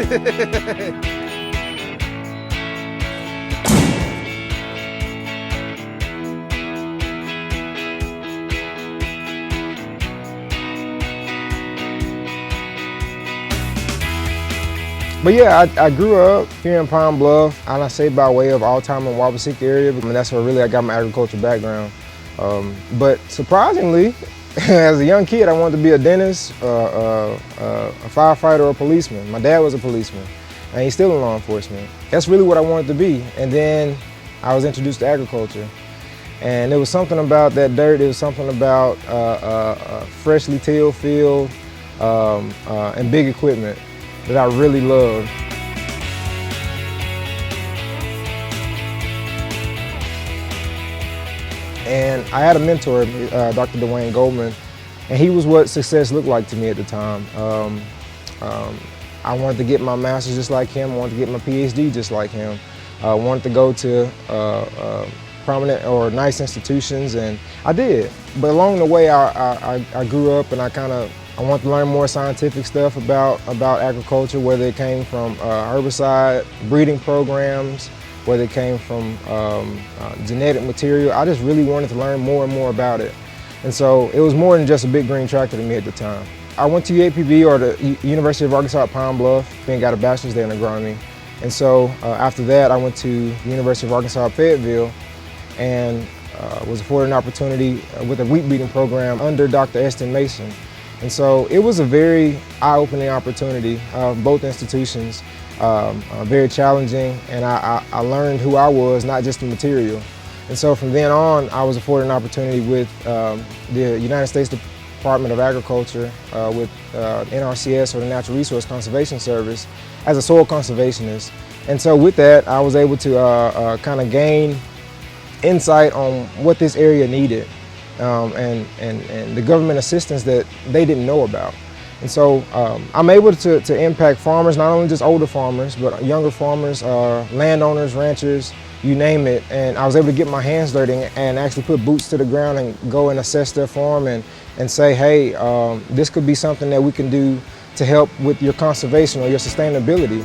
But yeah, I grew up here in Pine Bluff, and I say by way of Altamont and Wabaseke area, but that's where really I got my agriculture background. But surprisingly, as a young kid, I wanted to be a dentist, a firefighter, or a policeman. My dad was a policeman, and he's still in law enforcement. That's really what I wanted to be. And then I was introduced to agriculture. And there was something about that dirt, there was something about freshly tilled field and big equipment that I really loved. And I had a mentor, Dr. Dwayne Goldman, and he was what success looked like to me at the time. I wanted to get my master's just like him, I wanted to get my PhD just like him. I wanted to go to prominent or nice institutions, and I did. But along the way, I grew up, and I wanted to learn more scientific stuff about agriculture, whether it came from herbicide breeding programs, whether it came from genetic material. I just really wanted to learn more and more about it. And so it was more than just a big green tractor to me at the time. I went to UAPB, or the University of Arkansas at Pine Bluff, and got a bachelor's there in agronomy. And so after that, I went to the University of Arkansas at Fayetteville, and was afforded an opportunity with a wheat breeding program under Dr. Eston Mason. And so it was a very eye-opening opportunity, both institutions, very challenging, and I learned who I was, not just the material. And so from then on, I was afforded an opportunity with the United States Department of Agriculture, with NRCS, or the Natural Resource Conservation Service, as a soil conservationist. And so with that, I was able to kind of gain insight on what this area needed. And the government assistance that they didn't know about. And so I'm able to impact farmers, not only just older farmers, but younger farmers, landowners, ranchers, you name it. And I was able to get my hands dirty and actually put boots to the ground and go and assess their farm and say, hey, this could be something that we can do to help with your conservation or your sustainability.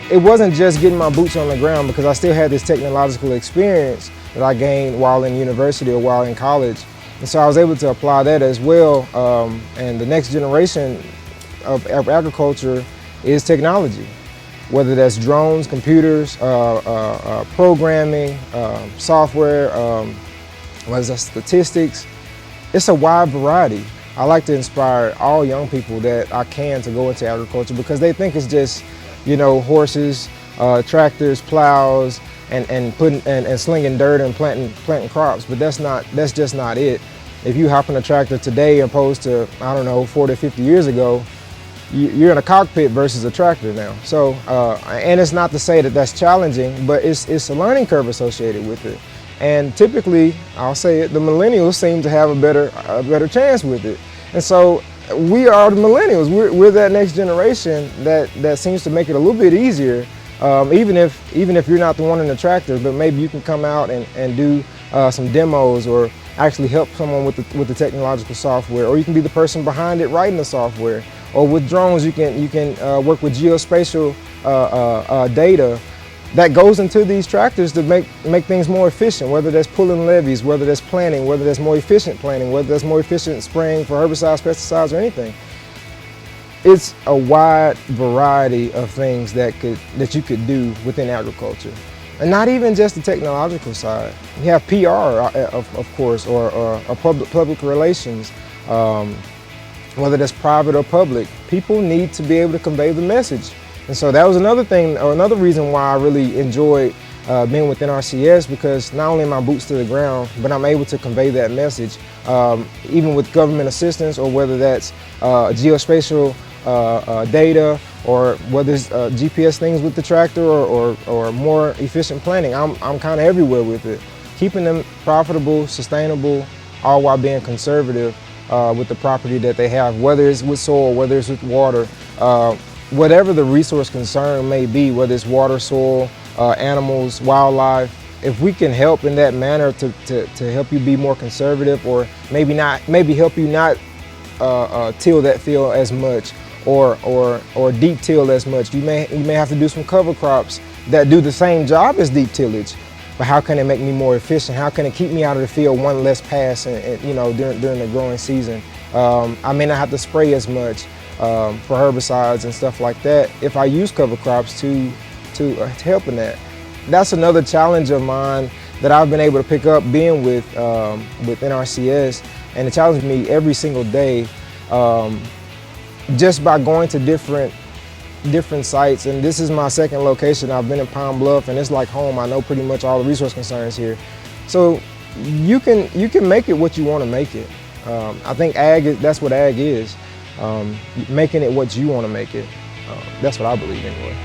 It wasn't just getting my boots on the ground, because I still had this technological experience that I gained while in university or while in college. And so I was able to apply that as well. And the next generation of agriculture is technology, whether that's drones, computers, programming, software, whether that's statistics. It's a wide variety. I like to inspire all young people that I can to go into agriculture, because they think it's just, you know, horses, tractors, plows, and slinging dirt and planting crops. But that's just not it. If you hop in a tractor today opposed to, I don't know, 40, 50 years ago, you're in a cockpit versus a tractor now. So, and it's not to say that that's challenging, but it's a learning curve associated with it. And typically, I'll say it, the millennials seem to have a better chance with it. And so, we are the millennials. We're that next generation that seems to make it a little bit easier, even if you're not the one in the tractor, but maybe you can come out and do some demos, or actually help someone with the technological software, or you can be the person behind it writing the software. Or with drones, you can work with geospatial data that goes into these tractors to make things more efficient, whether that's pulling levees, whether that's planting, whether that's more efficient planting, whether that's more efficient spraying for herbicides, pesticides, or anything. It's a wide variety of things that you could do within agriculture. And not even just the technological side. You have PR, of course, or public relations, whether that's private or public. People need to be able to convey the message. And so that was another thing, or another reason why I really enjoyed being with NRCS, because not only am I boots to the ground, but I'm able to convey that message, even with government assistance, or whether that's geospatial data, or whether it's GPS things with the tractor, or more efficient planting. I'm kind of everywhere with it, keeping them profitable, sustainable, all while being conservative with the property that they have, whether it's with soil, whether it's with water. Whatever the resource concern may be, whether it's water, soil, animals, wildlife, if we can help in that manner to help you be more conservative, or maybe help you not till that field as much, or deep till as much. You may have to do some cover crops that do the same job as deep tillage, but how can it make me more efficient? How can it keep me out of the field one less pass, and you know, during the growing season? I may not have to spray as much for herbicides and stuff like that if I use cover crops to help in that. That's another challenge of mine that I've been able to pick up being with NRCS, and it challenges me every single day, just by going to different sites. And this is my second location. I've been in Pine Bluff, and it's like home. I know pretty much all the resource concerns here. So you can make it what you want to make it. I think that's what ag is, making it what you want to make it. That's what I believe anyway.